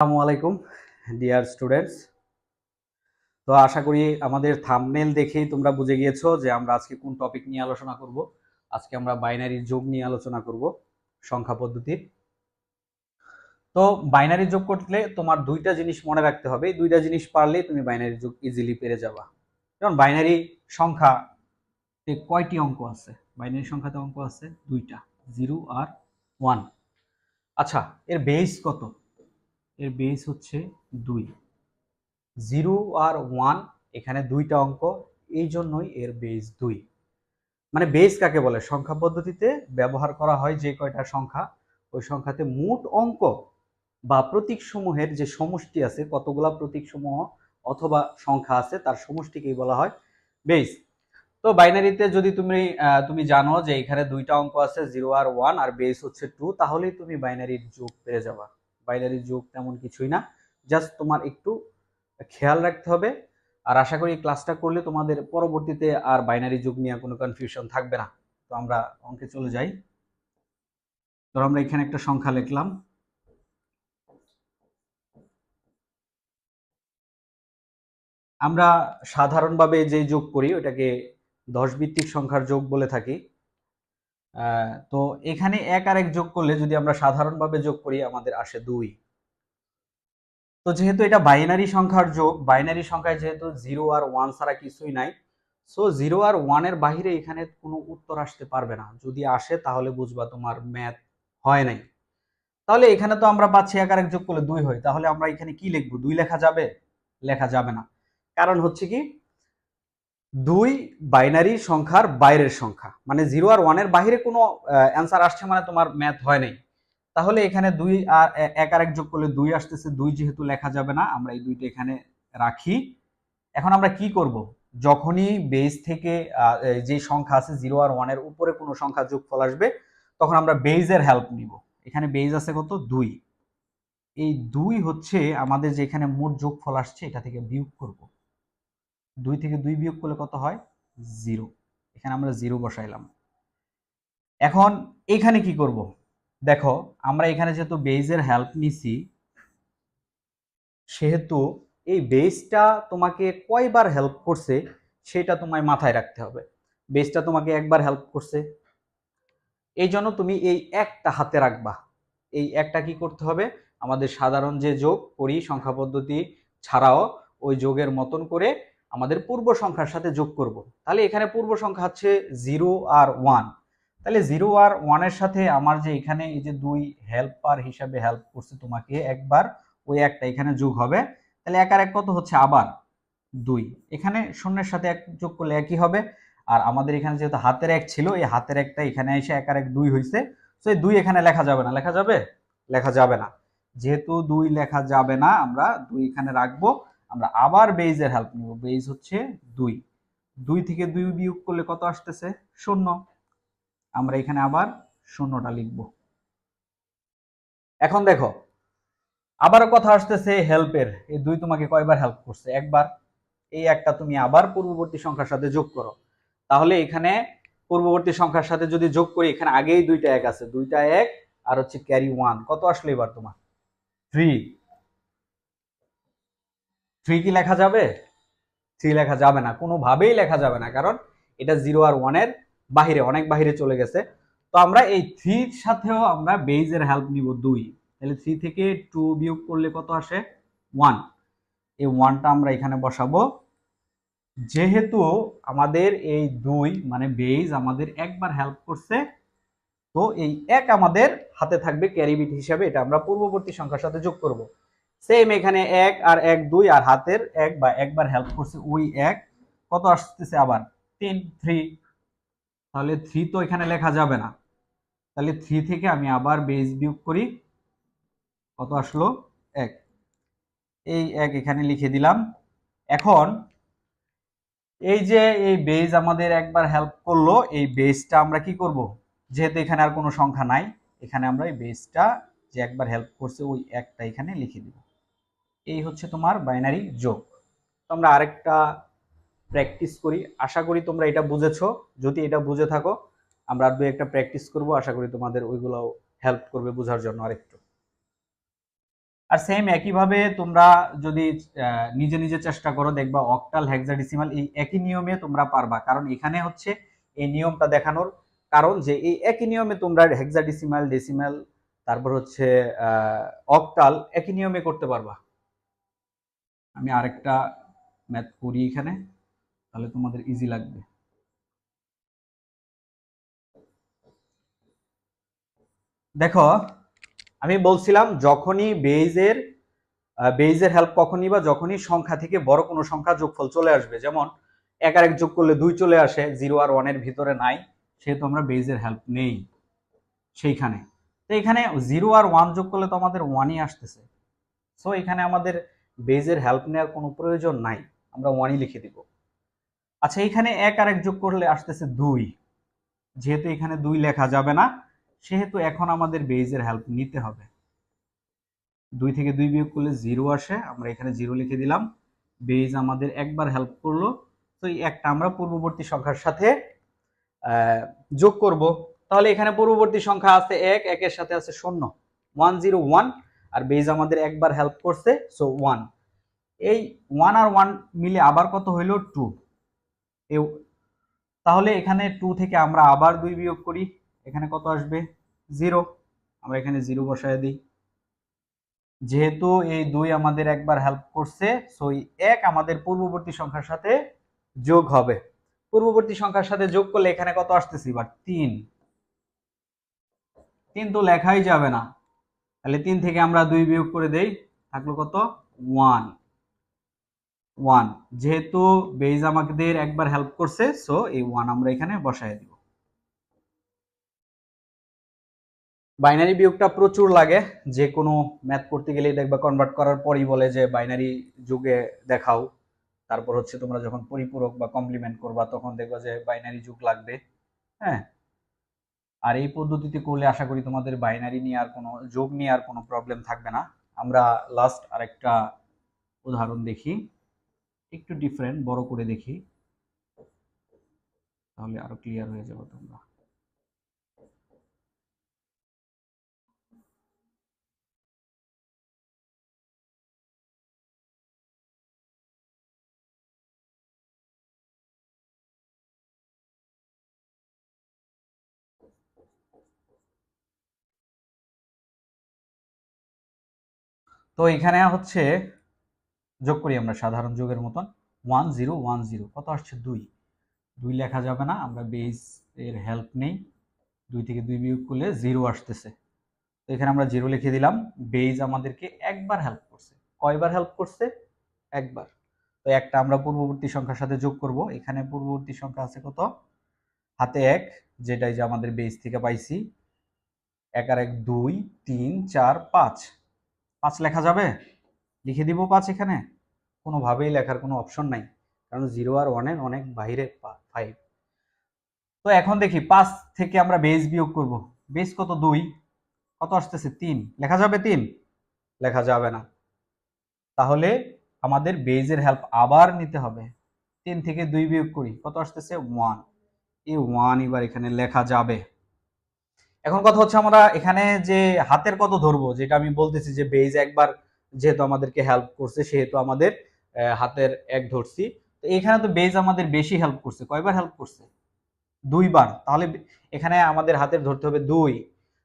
আসসালামু আলাইকুম dear students. তো আশা করি আমাদের থাম্বনেল দেখেই তোমরা বুঝে গিয়েছো যে আমরা আজকে কোন টপিক নিয়ে আলোচনা করব। আজকে আমরা বাইনারি যোগ নিয়ে আলোচনা করব, সংখ্যা পদ্ধতির। তো বাইনারি যোগ করলে তোমার দুইটা জিনিস মনে রাখতে হবে, দুইটা জিনিস পারলেই তুমি বাইনারি যোগ ইজিলি পেরে যাবা। যেমন বাইনারি সংখ্যাতে কয়টি অঙ্ক আছে? বাইনারি সংখ্যাতে অঙ্ক আছে দুইটা, 0 আর 1। আচ্ছা, এর বেস কত? এর বেস হচ্ছে 2। 0 আর 1 এখানে দুইটা অঙ্ক, এই জন্যই এর বেস 2। মানে বেস কাকে বলে? সংখ্যা পদ্ধতিতে ব্যবহার করা হয় যে কয়টা সংখ্যা, ওই সংখ্যাতে মোট অঙ্ক বা প্রতীক সমূহের যে সমষ্টি আছে, কতগুলা প্রতীক সমূহ অথবা সংখ্যা আছে তার সমষ্টিকেই বলা হয় বেস। তো বাইনারিতে যদি তুমি জানো যে এখানে দুইটা অঙ্ক আছে 0 আর 1 আর বেস হচ্ছে 2, তাহলেই তুমি বাইনারির যোগ পেয়ে যাবা। বাইনারির যোগ তেমন কিছুই না, জাস্ট তোমার একটু খেয়াল রাখতে হবে। আর আশা করি ক্লাসটা করলে তোমাদের পরবর্তীতে আর বাইনারি যোগ নিয়ে কোনো কনফিউশন থাকবে না। তো আমরা অঙ্কে চলে যাই। ধরো আমরা এখানে একটা সংখ্যা লিখলাম। আমরা সাধারণভাবে যে যোগ করি ওটাকে 10 ভিত্তিক সংখ্যার যোগ বলে থাকি। তো এখানে এক আর এক যোগ করলে যদি আমরা সাধারণভাবে যোগ করি আমাদের আসে 2। তো যেহেতু এটা বাইনারি সংখ্যার যোগ, বাইনারি সংখ্যায় যেহেতু 0 আর 1 ছাড়া কিছুই নাই, সো 0 আর 1 এর বাহিরে এখানে কোনো উত্তর আসতে পারবে না। যদি আসে তাহলে বুঝবা তোমার ম্যাথ হয় নাই। তাহলে এখানে তো আমরা পাচ্ছি এক আর এক যোগ করলে 2 হয়, তাহলে আমরা এখানে কি লিখবো? 2 লেখা যাবে? লেখা যাবে না। কারণ হচ্ছে কি, 2 বাইনারি সংখ্যার বাইরের সংখ্যা, মানে 0 আর 1 এর বাহিরে কোনো অ্যান্সার আসছে মানে তোমার ম্যাথ হয় নাই। তাহলে এখানে 2 আর এক আর এক যোগ করলে 2 আসতেছে, 2 যেহেতু লেখা যাবে না, আমরা এই দুইটা এখানে রাখি। এখন আমরা কি করব? যখনই বেস থেকে যে সংখ্যা আছে 0 আর 1 এর উপরে কোনো সংখ্যা যোগফল আসবে, তখন আমরা বেজের হেল্প নিব। এখানে বেজ আছে কত? 2। এই 2 হচ্ছে আমাদের যে এখানে মোট যোগফল আসছে এটা থেকে বিয়োগ করব। 2 থেকে 2 বিয়োগ করলে কত হয়? 0। এখানে আমরা 0 বসাইলাম। এখন এখানে কি করব? দেখো, আমরা এখানে যেহেতু বেজের হেল্প নিছি, সেহেতু এই বেসটা তোমাকে কয়বার হেল্প করছে সেটা তোমায় মাথায় রাখতে হবে। বেসটা তোমাকে একবার হেল্প করছে, এই জন্য তুমি এই একটা হাতে রাখবা। এই একটা কি করতে হবে? আমাদের সাধারণ যে যোগ করি সংখ্যা পদ্ধতি ছাড়াও ওই যোগের মতন করে আমাদের পূর্ব সংখ্যার সাথে যোগ করব। তাহলে এখানে পূর্ব সংখ্যা হচ্ছে 0 আর 1। তাহলে 0 আর 1 এর সাথে আমার যে এখানে এই যে 2 হেল্পার হিসাবে হেল্প করছে তোমাকে একবার, ওই একটা এখানে যোগ হবে। তাহলে এক আর এক কত হচ্ছে? আবার 2। এখানে শূন্যের সাথে এক যোগ করলে একই হবে। আর আমাদের এখানে যেহেতু হাতের এক ছিল, এই হাতের একটা এখানে এসে এক আর এক 2 হয়েছে। তো এই 2 এখানে লেখা যাবে না। লেখা যাবে? লেখা যাবে না। যেহেতু 2 লেখা যাবে না, আমরা 2 এখানে রাখবো। আমরা আবার বেইজের হেল্প নিব। বেইজ হচ্ছে 2। 2 থেকে 2 বিয়োগ করলে কত আসতেছে? 0। আমরা এখানে আবার শূন্যটা লিখব। এখন দেখো, আবারও কথা আসতেছে হেল্পের। এই 2 তোমাকে কয়বার হেল্প করছে? একবার। এই একটা তুমি আবার পূর্ববর্তী সংখ্যার সাথে যোগ করো। তাহলে এখানে পূর্ববর্তী সংখ্যার সাথে যদি যোগ করি, এখানে আগেই দুইটা এক আছে, দুইটা এক আর হচ্ছে ক্যারি 1, কত আসলো এবার তোমার? 3। 3 কি লেখা যাবে? 3 লেখা যাবে না, কোনোভাবেই লেখা যাবে না, কারণ এটা 0 আর 1 এর বাহিরে, অনেক বাহিরে চলে গেছে। তো আমরা এই 3 এর সাথেও আমরা বেইজের হেল্প নিব 2। তাহলে 3 থেকে 2 বিয়োগ করলে কত আসে? 1। এই 1টা আমরা এখানে বসাবো। যেহেতু আমাদের এই 2 মানে বেইজ আমাদের একবার হেল্প করছে, তো এই এক আমাদের হাতে থাকবে ক্যারি বিট হিসাবে, এটা আমরা পূর্ববর্তী সংখ্যার সাথে যোগ করব। সেম এখানে 1 আর 1 2, আর হাতের এক বা একবার হেল্প করছে ওই এক, কত আসতেছে আবার? 3 3। তাহলে 3 তো এখানে লেখা যাবে না। তাহলে 3 থেকে আমি আবার বেজ বিয়োগ করি, কত আসলো? 1। এই 1 এখানে লিখে দিলাম। এখন এই যে এই বেজ আমাদের একবার হেল্প করলো, এই বেজটা আমরা কি করব? যেহেতু এখানে আর কোনো সংখ্যা নাই, এখানে আমরা এই বেজটা যে একবার হেল্প করছে ওই একটা এখানে লিখে দিব। এই হচ্ছে তোমার বাইনারি যোগ। তো আমরা আরেকটা প্র্যাকটিস করি। আশা করি তোমরা এটা বুঝেছো। যদি এটা বুঝে থাকো, আমরা আর দুই একটা প্র্যাকটিস করব। আশা করি তোমাদের ওইগুলো হেল্প করবে বোঝার জন্য আরেকটু। আর সেম একইভাবে তোমরা যদি নিজে নিজে চেষ্টা করো, দেখবা অক্টাল হেক্সাডেসিমাল এই একই নিয়মে তোমরা পারবা। কারণ এখানে হচ্ছে এই নিয়মটা দেখানোর কারণ যে এই একই নিয়মে তোমরা হেক্সাডেসিমাল, ডেসিমাল, তারপর হচ্ছে অক্টাল একই নিয়মে করতে পারবা। আমি আরেকটা ম্যাথ করি এখানে, তাহলে তোমাদের ইজি লাগবে। দেখো, আমি বলছিলাম যখনই বেইজের হেল্প কখন নিবা, যখনই সংখ্যা থেকে বড় কোনো সংখ্যা যোগফল চলে আসবে। যেমন 1 আর 1 যোগ করলে 2 চলে আসে, 0 আর 1 এর ভিতরে নাই, সেহেতু আমরা বেইজের হেল্প নেই সেইখানে। তো এখানে 0 আর 1 যোগ করলে তো আমাদের 1ই আসতেছে, সো এখানে আমাদের বেইজের হেল্প নেওয়ার কোনো প্রয়োজন নাই, আমরা 1ই লিখে দিব। আচ্ছা, এখানে 1 আর 1 যোগ করলে আসতেছে 2, যেহেতু এখানে 2 লেখা যাবে না, সেহেতু এখন আমাদের বেইজের হেল্প নিতে হবে। 2 থেকে 2 বিয়োগ করলে 0 আসে, আমরা এখানে 0 লিখে দিলাম। বেইজ আমাদের একবার হেল্প করলো, তো এই একটা আমরা পূর্ববর্তী সংখ্যার সাথে যোগ করব। তাহলে এখানে পূর্ববর্তী সংখ্যা আছে 1, 1 এর সাথে আছে 0, 101, আর বেইজ আমাদের একবার হেল্প করছে, সো 1। এই 1 আর 1 মিলে আবার কত হইল? 2। তাহলে এখানে 2 থেকে আমরা আবার 2 বিয়োগ করি, এখানে কত আসবে? 0। আমরা এখানে 0 বসায় দিই। যেহেতু এই 2 আমাদের একবার হেল্প করছে, সো এই 1 আমাদের পূর্ববর্তী সংখ্যার সাথে যোগ হবে। পূর্ববর্তী সংখ্যার সাথে যোগ করলে এখানে কত আসতেছে? এবার 3। 3 তো লেখাই যাবে না, তাহলে 3 থেকে আমরা 2 বিয়োগ করে দেই, থাকলো কত? 1। 1 যেহেতু বেইজ আমাদের একবার হেল্প করছে, সো এই 1 আমরা এখানে বসায় দিব। বাইনারি বিয়োগটা প্রচুর লাগে, যে কোনো ম্যাথ করতে গেলেই দেখবা কনভার্ট করার পরই বলে যে বাইনারি যুগে দেখাও। তারপর হচ্ছে তোমরা যখন পরিপূরক বা কমপ্লিমেন্ট করবা তখন দেখবা যে বাইনারি যুগ লাগবে। হ্যাঁ, আর এই পদ্ধতিতে করলে আশা করি তোমাদের বাইনারি নিয়ে আর কোনো যোগ নিয়ে আর কোনো প্রবলেম থাকবে না। আমরা লাস্ট আরেকটা উদাহরণ দেখি, একটু ডিফারেন্ট, বড় করে দেখি, তাহলে আরো ক্লিয়ার হয়ে যাবে তোমরা। তো এখানে হচ্ছে যোগ করি আমরা সাধারণ যোগের মতন, 1010 কত আসছে? 2। 2 লেখা যাবে না, আমরা বেস এর হেল্প নেই। 2 থেকে 2 বিয়োগ করলে 0 আসতেছে, তো এখানে আমরা 0 লিখে দিলাম। বেস আমাদেরকে একবার হেল্প করছে। কয়বার হেল্প করছে? একবার। তো একটা আমরা পূর্ববর্তী সংখ্যার সাথে যোগ করব। এখানে পূর্ববর্তী সংখ্যা আছে কত? হাতে 1, যেটাই যে আমাদের বেস থেকে পাইছি। 1 আর 1 2, 3 4 5। 5 লেখা যাবে? লিখে দিব 5 এখানে, কোনোভাবেই লেখার কোনো অপশন নাই, কারণ 0 আর 1 এর অনেক বাইরে 5। তো এখন দেখি 5 থেকে আমরা বেস বিয়োগ করব। বেস কত? 2। কত আসতেছে? 3। লেখা যাবে 3? লেখা যাবে না, তাহলে আমাদের বেজের হেল্প আবার নিতে হবে। 3 থেকে 2 বিয়োগ করি, কত আসতেছে? 1। এই 1 এবার এখানে লেখা যাবে। এখন কথা হচ্ছে আমরা এখানে যে হাতের কত ধরবো, যেটা আমি বলতেছি যে বেজ একবার যেহেতু আমাদেরকে হেল্প করছে, সেহেতু আমাদের হাতের 1 ধরছি। তো এখানে তো বেজ আমাদের বেশি হেল্প করছে, কয়বার হেল্প করছে? 2 বার। তাহলে এখানে আমাদের হাতের ধরতে হবে 2।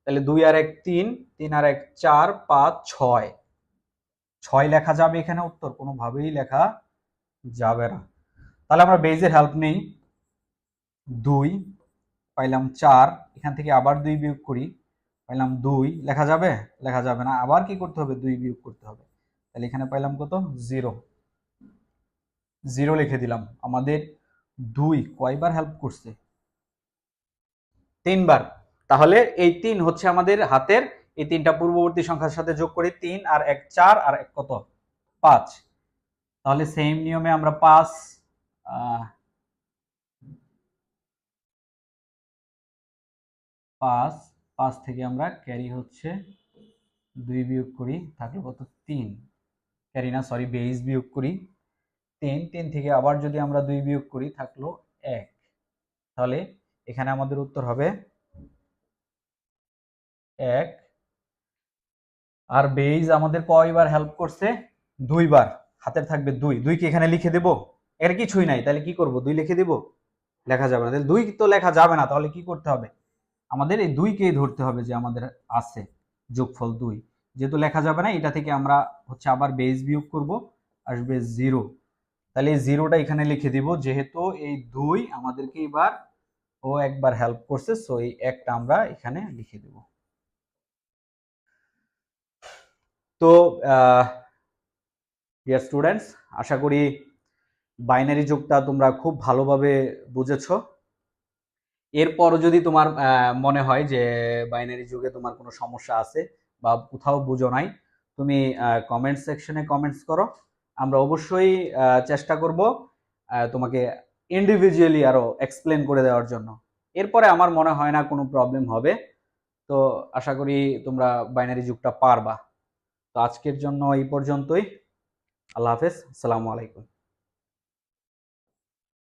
তাহলে 2 আর 1 3, 3 আর 1 4 5 6। 6 লেখা যাবে এখানে? উত্তর কোনোভাবেই লেখা যাবে না। তাহলে আমরা বেজের হেল্প নেই। 2 পাইলাম 4, এখান থেকে আবার 2 বিয়োগ করি, পাইলাম 2। লেখা যাবে? লেখা যাবে না, আবার কি করতে হবে? 2 বিয়োগ করতে হবে। তাহলে এখানে পাইলাম কত? 0। 0 লিখে দিলাম। আমাদের 2 কয়বার হেল্প করছে? 3 বার। তাহলে এই 3 হচ্ছে আমাদের হাতের, এই 3টা পূর্ববর্তী সংখ্যার সাথে যোগ করি, 3 আর 1 4 আর 1 কত? 5। তাহলে সেম নিয়মে আমরা 5 5 5 থেকে আমরা ক্যারি হচ্ছে 2 বিয়োগ করি, থাকলো কত? 3। ক্যারি না, সরি, বেস বিয়োগ করি 3। 3 থেকে আবার যদি আমরা 2 বিয়োগ করি, থাকলো 1। তাহলে এখানে আমাদের উত্তর হবে 1। আর বেজ আমাদের কয়বার হেল্প করছে? 2বার। হাতের থাকবে 2, 2 কি এখানে লিখে দেব? এর কিছুই নাই, তাহলে কি করব? 2 লিখে দেব? লেখা যাবে না। তাহলে 2 তো লেখা যাবে না, তাহলে কি করতে হবে? আমাদের এই 2 কেই ধরতে হবে যে আমাদের আছে যোগফল 2। যেহেতু লেখা যাবে না, এটা থেকে আমরা হচ্ছে আবার বেজ বিয়োগ করব, আসবে 0। তাহলে এই 0টা এখানে লিখে দিব, যেহেতু এই 2 আমাদেরকে এবার ও একবার হেল্প করছে, সো এই একটা আমরা এখানে লিখে দেব। তো ডিয়ার স্টুডেন্টস, আশা করি বাইনারি যোগটা তোমরা খুব ভালোভাবে বুঝেছো। এরপর যদি তোমার মনে হয় যে বাইনারি যুগে তোমার কোনো সমস্যা আছে বা কোথাও বুঝো নাই, তুমি কমেন্ট সেকশনে কমেন্টস করো। আমরা অবশ্যই চেষ্টা করব তোমাকে ইন্ডিভিজুয়ালি আরো এক্সপ্লেন করে দেওয়ার জন্য। এরপরে আমার মনে হয় না কোনো প্রবলেম হবে। তো আশা করি তোমরা বাইনারি যুগটা পারবা। তো আজকের জন্য এই পর্যন্তই। আল্লাহ হাফেজ, আসসালামু আলাইকুম।